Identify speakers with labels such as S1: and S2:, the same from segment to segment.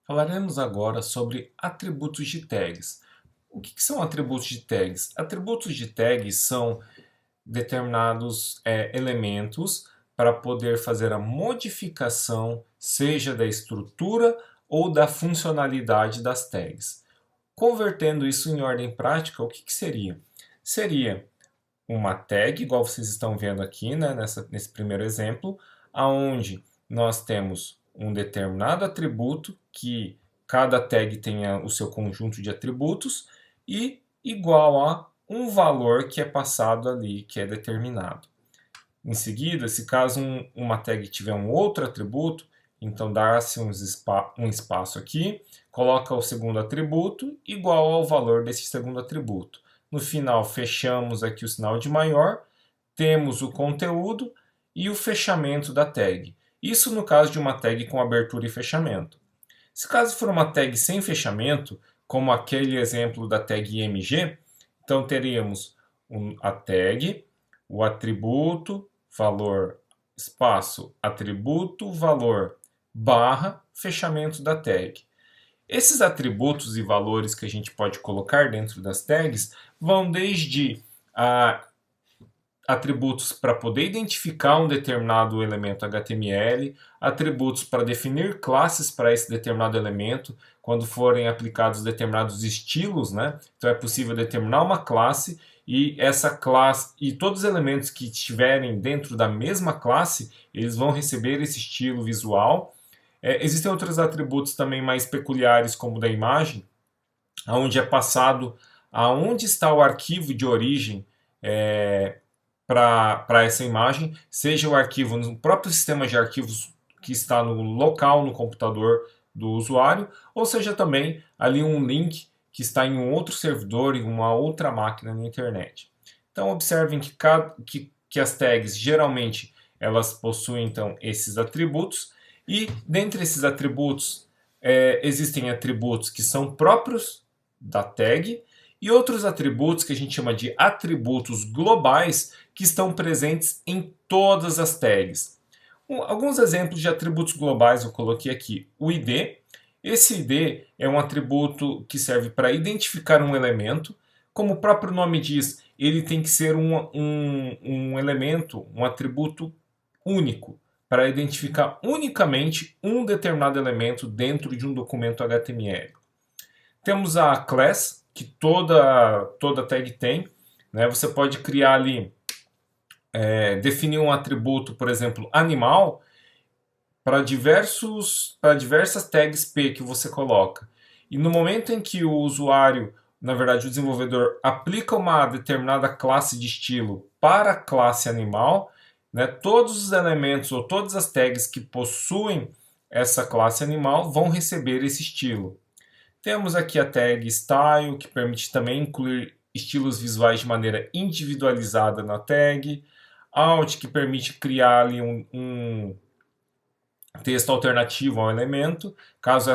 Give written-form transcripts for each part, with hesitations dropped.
S1: Falaremos agora sobre atributos de tags. O que são atributos de tags? Atributos de tags são determinados elementos para poder fazer a modificação, seja da estrutura ou da funcionalidade das tags. Convertendo isso em ordem prática, o que seria? Seria uma tag, igual vocês estão vendo aqui, né, nesse primeiro exemplo, aonde nós temos um determinado atributo que cada tag tenha o seu conjunto de atributos e igual a um valor que é passado ali, que é determinado. Em seguida, se caso uma tag tiver um outro atributo, então dá-se um espaço aqui, coloca o segundo atributo igual ao valor desse segundo atributo. No final, fechamos aqui o sinal de maior, temos o conteúdo e o fechamento da tag. Isso no caso de uma tag com abertura e fechamento. Se caso for uma tag sem fechamento, como aquele exemplo da tag img, então teríamos a tag, o atributo, valor, espaço, atributo, valor, barra, fechamento da tag. Esses atributos e valores que a gente pode colocar dentro das tags vão desde atributos para poder identificar um determinado elemento HTML, atributos para definir classes para esse determinado elemento, quando forem aplicados determinados estilos, né? Então é possível determinar uma classe e essa classe e todos os elementos que estiverem dentro da mesma classe, eles vão receber esse estilo visual. Existem outros atributos também mais peculiares, como o da imagem, onde é passado aonde está o arquivo de origem para essa imagem, seja o arquivo no próprio sistema de arquivos que está no local, no computador do usuário, ou seja também ali um link que está em um outro servidor, em uma outra máquina na internet. Então observem que as tags geralmente elas possuem então esses atributos e dentre esses atributos existem atributos que são próprios da tag e outros atributos que a gente chama de atributos globais que estão presentes em todas as tags. Alguns exemplos de atributos globais eu coloquei aqui. O ID. Esse ID é um atributo que serve para identificar um elemento. Como o próprio nome diz, ele tem que ser um elemento, um atributo único, para identificar unicamente um determinado elemento dentro de um documento HTML. Temos a class, que toda tag tem. Né? Você pode criar ali, definir um atributo, por exemplo, animal, para diversas tags P que você coloca. E no momento em que o usuário, na verdade o desenvolvedor, aplica uma determinada classe de estilo para a classe animal, né, todos os elementos ou todas as tags que possuem essa classe animal vão receber esse estilo. Temos aqui a tag Style, que permite também incluir estilos visuais de maneira individualizada na tag. Alt, que permite criar ali um texto alternativo ao elemento, caso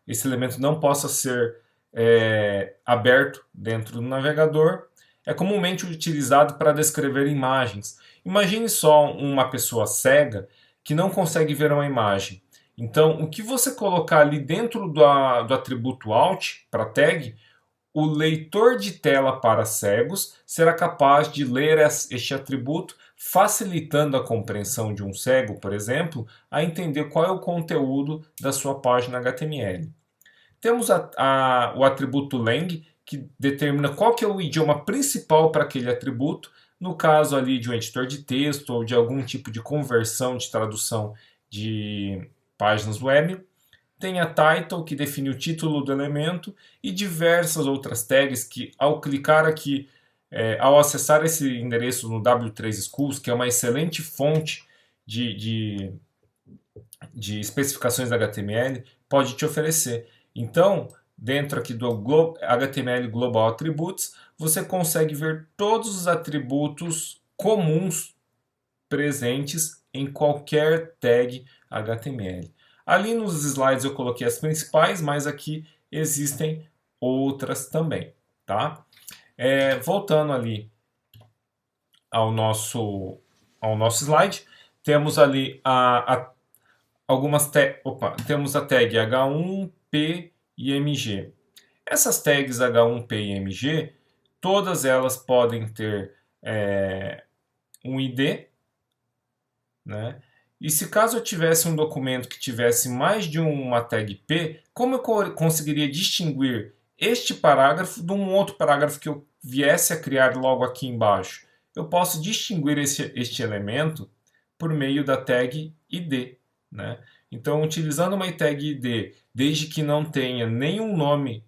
S1: esse elemento não possa ser aberto dentro do navegador. É comumente utilizado para descrever imagens. Imagine só uma pessoa cega que não consegue ver uma imagem. Então, o que você colocar ali dentro do atributo alt para tag, o leitor de tela para cegos será capaz de ler este atributo, facilitando a compreensão de um cego, por exemplo, a entender qual é o conteúdo da sua página HTML. Temos o atributo lang, que determina qual que é o idioma principal para aquele atributo, no caso ali de um editor de texto ou de algum tipo de conversão, de tradução de páginas web. Tem a title, que define o título do elemento, e diversas outras tags que, ao clicar aqui, ao acessar esse endereço no W3 Schools, que é uma excelente fonte de especificações da HTML, pode te oferecer. Então, dentro aqui do HTML Global Attributes, você consegue ver todos os atributos comuns presentes em qualquer tag HTML. Ali nos slides eu coloquei as principais, mas aqui existem outras também. Tá? Voltando ali ao nosso slide, temos ali temos a tag H1, P e MG. Essas tags H1, P e MG, todas elas podem ter um ID, né? E se caso eu tivesse um documento que tivesse mais de uma tag P, como eu conseguiria distinguir este parágrafo de um outro parágrafo que eu viesse a criar logo aqui embaixo? Eu posso distinguir este elemento por meio da tag ID, né? Então, utilizando uma tag ID, desde que não tenha nenhum nome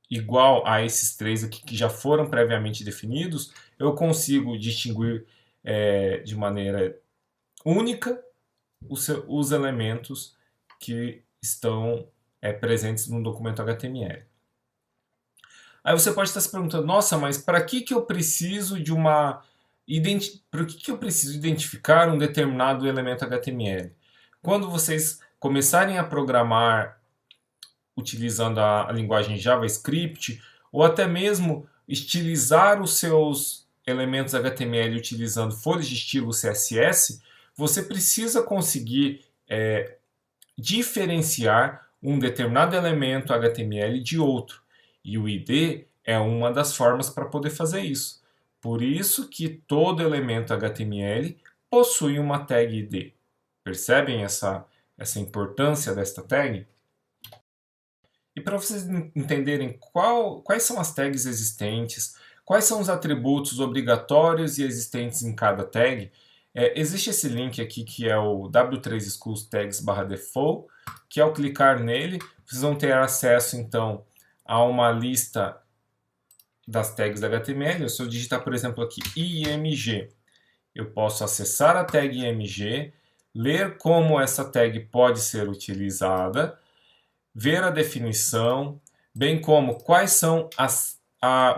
S1: igual a esses três aqui que já foram previamente definidos, eu consigo distinguir de maneira única os elementos que estão presentes no documento HTML. Aí você pode estar se perguntando, nossa, mas para que eu preciso de para que eu preciso identificar um determinado elemento HTML? Quando vocês começarem a programar utilizando a linguagem JavaScript, ou até mesmo estilizar os seus elementos HTML utilizando folhas de estilo CSS, você precisa conseguir diferenciar um determinado elemento HTML de outro. E o ID é uma das formas para poder fazer isso. Por isso que todo elemento HTML possui uma tag ID. Percebem essa importância desta tag? E para vocês entenderem quais são as tags existentes, quais são os atributos obrigatórios e existentes em cada tag, existe esse link aqui que é o w3schools_tags/default, que ao clicar nele, vocês vão ter acesso então a uma lista das tags HTML. Se eu digitar, por exemplo, aqui IMG, eu posso acessar a tag IMG, ler como essa tag pode ser utilizada, ver a definição, bem como quais são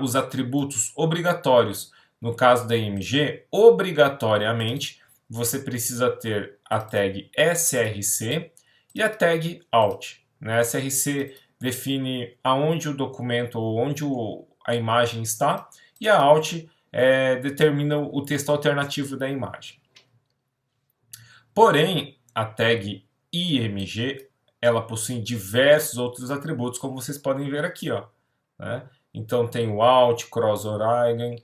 S1: os atributos obrigatórios. No caso da IMG, obrigatoriamente, você precisa ter a tag src e a tag out. A src define aonde o documento ou onde a imagem está, e a out determina o texto alternativo da imagem. Porém, a tag img ela possui diversos outros atributos, como vocês podem ver aqui, ó, né? Então tem o alt, cross origin,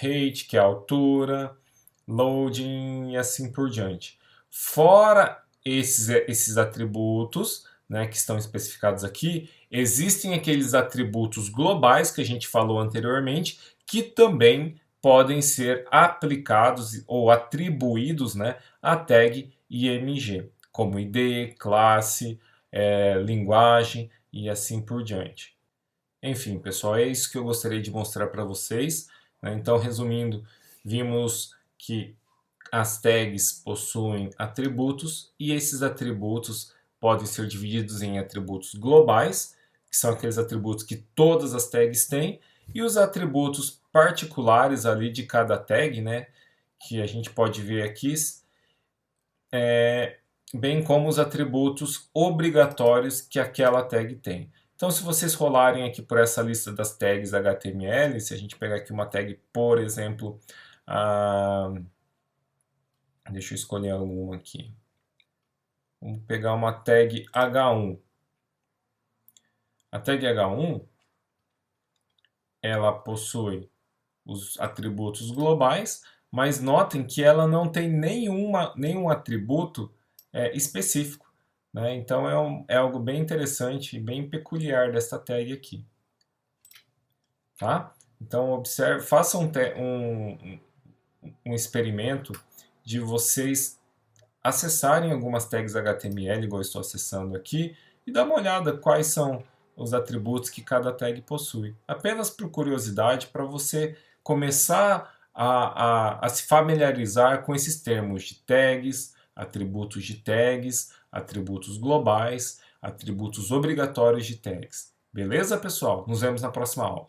S1: height, que é a altura, loading e assim por diante. Fora esses atributos, né, que estão especificados aqui, existem aqueles atributos globais que a gente falou anteriormente, que também podem ser aplicados ou atribuídos, né, à tag IMG, como ID, classe, linguagem e assim por diante. Enfim, pessoal, é isso que eu gostaria de mostrar para vocês, né? Então, resumindo, vimos que as tags possuem atributos e esses atributos podem ser divididos em atributos globais, que são aqueles atributos que todas as tags têm, e os atributos particulares ali de cada tag, né, que a gente pode ver aqui, bem como os atributos obrigatórios que aquela tag tem. Então, se vocês rolarem aqui por essa lista das tags HTML, se a gente pegar aqui uma tag, por exemplo, deixa eu escolher alguma aqui. Vamos pegar uma tag H1. A tag H1, ela possui os atributos globais, mas notem que ela não tem nenhum atributo específico, né? Então é algo bem interessante e bem peculiar desta tag aqui. Tá? Então observe, façam um experimento de vocês acessarem algumas tags HTML, igual eu estou acessando aqui, e dar uma olhada quais são os atributos que cada tag possui. Apenas por curiosidade, para você começar a se familiarizar com esses termos de tags, atributos de tags, atributos globais, atributos obrigatórios de tags. Beleza, pessoal? Nos vemos na próxima aula.